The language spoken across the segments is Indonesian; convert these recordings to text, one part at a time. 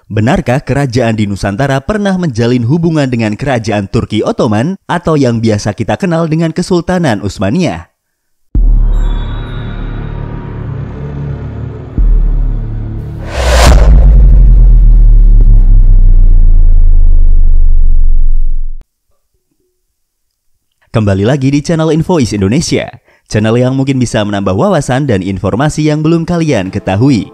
Benarkah kerajaan di Nusantara pernah menjalin hubungan dengan kerajaan Turki Ottoman atau yang biasa kita kenal dengan Kesultanan Utsmaniyah? Kembali lagi di channel Invoice Indonesia, channel yang mungkin bisa menambah wawasan dan informasi yang belum kalian ketahui.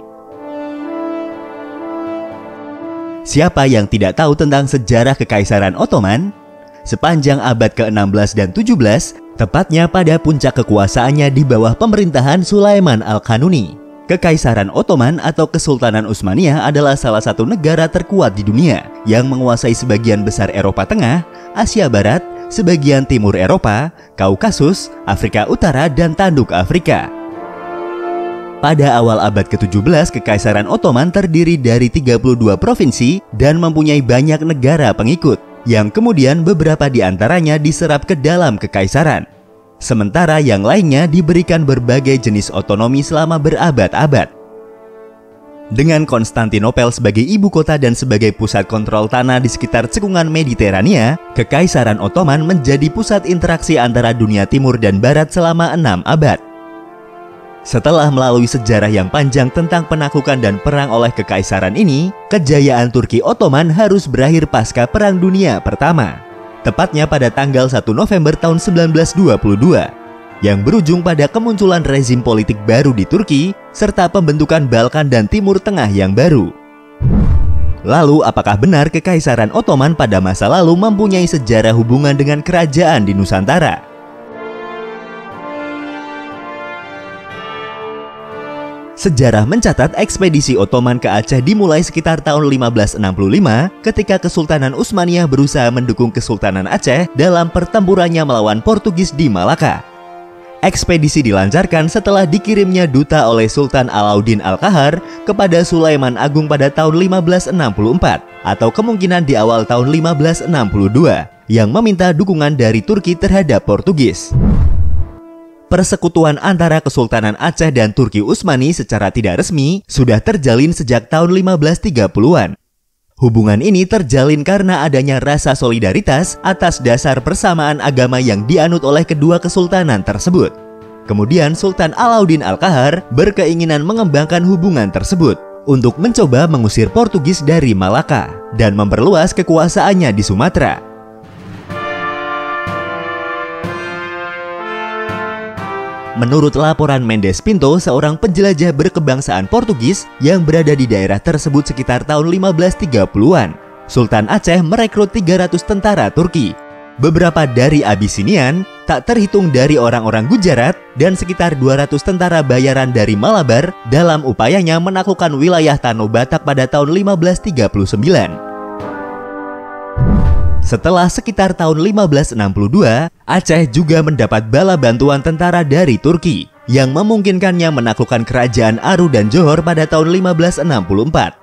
Siapa yang tidak tahu tentang sejarah Kekaisaran Ottoman? Sepanjang abad ke-16 dan 17, tepatnya pada puncak kekuasaannya di bawah pemerintahan Sulaiman Al-Qanuni, Kekaisaran Ottoman atau Kesultanan Utsmaniyah adalah salah satu negara terkuat di dunia yang menguasai sebagian besar Eropa Tengah, Asia Barat, sebagian timur Eropa, Kaukasus, Afrika Utara, dan Tanduk Afrika. Pada awal abad ke-17, Kekaisaran Ottoman terdiri dari 32 provinsi dan mempunyai banyak negara pengikut, yang kemudian beberapa di antaranya diserap ke dalam kekaisaran. Sementara yang lainnya diberikan berbagai jenis otonomi selama berabad-abad. Dengan Konstantinopel sebagai ibu kota dan sebagai pusat kontrol tanah di sekitar cekungan Mediterania, Kekaisaran Ottoman menjadi pusat interaksi antara dunia timur dan barat selama 6 abad. Setelah melalui sejarah yang panjang tentang penaklukan dan perang oleh kekaisaran ini, kejayaan Turki Ottoman harus berakhir pasca Perang Dunia Pertama, tepatnya pada tanggal 1 November tahun 1922, yang berujung pada kemunculan rezim politik baru di Turki, serta pembentukan Balkan dan Timur Tengah yang baru. Lalu, apakah benar Kekaisaran Ottoman pada masa lalu mempunyai sejarah hubungan dengan kerajaan di Nusantara? Sejarah mencatat ekspedisi Ottoman ke Aceh dimulai sekitar tahun 1565 ketika Kesultanan Utsmaniyah berusaha mendukung Kesultanan Aceh dalam pertempurannya melawan Portugis di Malaka. Ekspedisi dilancarkan setelah dikirimnya duta oleh Sultan Alauddin Al-Qahar kepada Sulaiman Agung pada tahun 1564 atau kemungkinan di awal tahun 1562 yang meminta dukungan dari Turki terhadap Portugis. Persekutuan antara Kesultanan Aceh dan Turki Utsmani secara tidak resmi sudah terjalin sejak tahun 1530-an. Hubungan ini terjalin karena adanya rasa solidaritas atas dasar persamaan agama yang dianut oleh kedua kesultanan tersebut. Kemudian Sultan Alauddin Al-Qahar berkeinginan mengembangkan hubungan tersebut untuk mencoba mengusir Portugis dari Malaka dan memperluas kekuasaannya di Sumatera. Menurut laporan Mendes Pinto, seorang penjelajah berkebangsaan Portugis yang berada di daerah tersebut sekitar tahun 1530-an, Sultan Aceh merekrut 300 tentara Turki, beberapa dari Abisinian, tak terhitung dari orang-orang Gujarat, dan sekitar 200 tentara bayaran dari Malabar dalam upayanya menaklukkan wilayah Tanah Batak pada tahun 1539. Setelah sekitar tahun 1562, Aceh juga mendapat bala bantuan tentara dari Turki yang memungkinkannya menaklukkan kerajaan Aru dan Johor pada tahun 1564.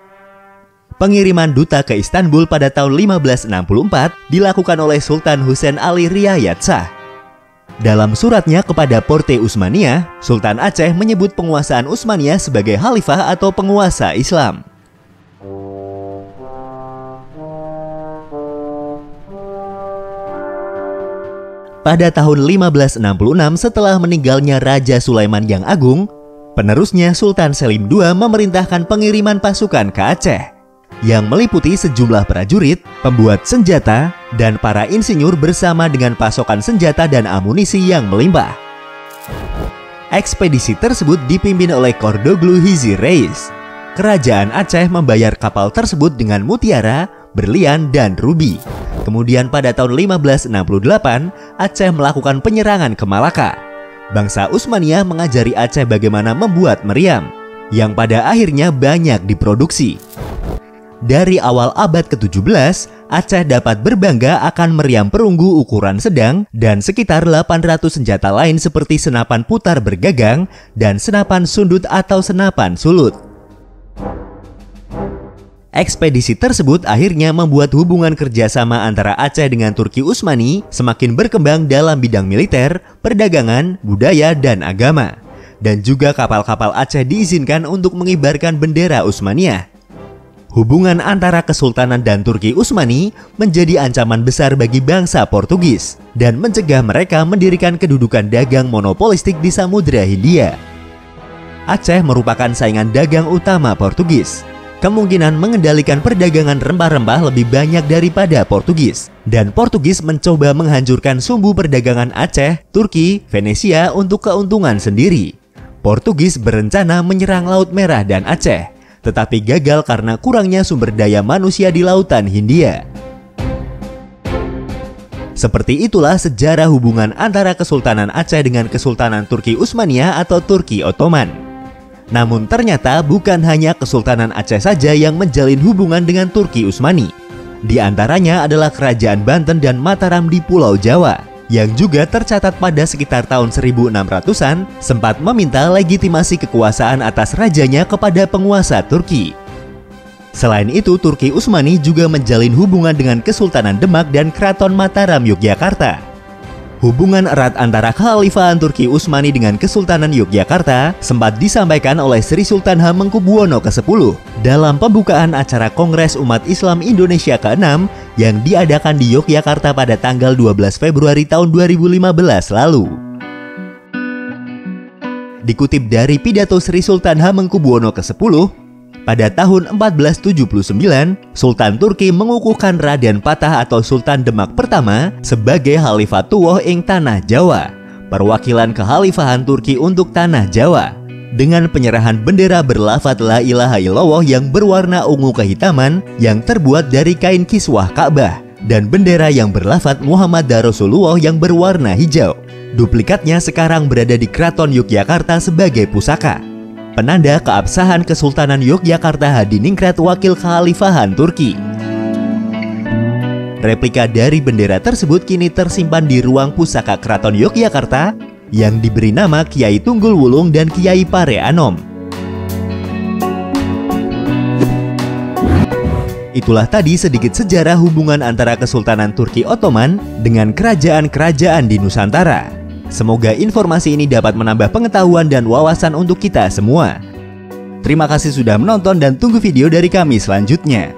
Pengiriman duta ke Istanbul pada tahun 1564 dilakukan oleh Sultan Husain Ali Riayat Shah. Dalam suratnya kepada Porte Utsmaniyah, Sultan Aceh menyebut penguasaan Utsmaniyah sebagai khalifah atau penguasa Islam. Pada tahun 1566 setelah meninggalnya Raja Sulaiman yang Agung, penerusnya Sultan Selim II memerintahkan pengiriman pasukan ke Aceh yang meliputi sejumlah prajurit, pembuat senjata, dan para insinyur bersama dengan pasokan senjata dan amunisi yang melimpah. Ekspedisi tersebut dipimpin oleh Kordoglu Hizi Reis. Kerajaan Aceh membayar kapal tersebut dengan mutiara, berlian, dan rubi. Kemudian pada tahun 1568, Aceh melakukan penyerangan ke Malaka. Bangsa Utsmaniyah mengajari Aceh bagaimana membuat meriam, yang pada akhirnya banyak diproduksi. Dari awal abad ke-17, Aceh dapat berbangga akan meriam perunggu ukuran sedang dan sekitar 800 senjata lain seperti senapan putar bergagang dan senapan sundut atau senapan sulut. Ekspedisi tersebut akhirnya membuat hubungan kerjasama antara Aceh dengan Turki Utsmani semakin berkembang dalam bidang militer, perdagangan, budaya, dan agama. Dan juga kapal-kapal Aceh diizinkan untuk mengibarkan bendera Utsmaniyah. Hubungan antara Kesultanan dan Turki Utsmani menjadi ancaman besar bagi bangsa Portugis dan mencegah mereka mendirikan kedudukan dagang monopolistik di Samudra Hindia. Aceh merupakan saingan dagang utama Portugis. Kemungkinan mengendalikan perdagangan rempah-rempah lebih banyak daripada Portugis, dan Portugis mencoba menghancurkan sumbu perdagangan Aceh, Turki, Venesia untuk keuntungan sendiri. Portugis berencana menyerang Laut Merah dan Aceh, tetapi gagal karena kurangnya sumber daya manusia di Lautan Hindia. Seperti itulah sejarah hubungan antara Kesultanan Aceh dengan Kesultanan Turki Utsmaniyah atau Turki Ottoman. Namun ternyata bukan hanya Kesultanan Aceh saja yang menjalin hubungan dengan Turki Utsmani. Di antaranya adalah Kerajaan Banten dan Mataram di Pulau Jawa, yang juga tercatat pada sekitar tahun 1600-an sempat meminta legitimasi kekuasaan atas rajanya kepada penguasa Turki. Selain itu, Turki Utsmani juga menjalin hubungan dengan Kesultanan Demak dan Keraton Mataram Yogyakarta. Hubungan erat antara Kekhalifahan Turki Utsmani dengan Kesultanan Yogyakarta sempat disampaikan oleh Sri Sultan Hamengkubuwono ke-10 dalam pembukaan acara Kongres Umat Islam Indonesia ke-6 yang diadakan di Yogyakarta pada tanggal 12 Februari tahun 2015 lalu. Dikutip dari pidato Sri Sultan Hamengkubuwono ke-10, pada tahun 1479, Sultan Turki mengukuhkan Raden Patah atau Sultan Demak pertama sebagai Khalifah Tuwoh ing Tanah Jawa, perwakilan kekhalifahan Turki untuk Tanah Jawa, dengan penyerahan bendera berlafadz La ilaha illallah yang berwarna ungu kehitaman yang terbuat dari kain kiswah Ka'bah, dan bendera yang berlafadz Muhammad Rasulullah yang berwarna hijau. Duplikatnya sekarang berada di Keraton Yogyakarta sebagai pusaka, penanda keabsahan Kesultanan Yogyakarta Hadiningrat Wakil Kekhalifahan Turki. Replika dari bendera tersebut kini tersimpan di ruang pusaka Keraton Yogyakarta yang diberi nama Kiai Tunggul Wulung dan Kiai Pare Anom. Itulah tadi sedikit sejarah hubungan antara Kesultanan Turki Ottoman dengan kerajaan-kerajaan di Nusantara. Semoga informasi ini dapat menambah pengetahuan dan wawasan untuk kita semua. Terima kasih sudah menonton dan tunggu video dari kami selanjutnya.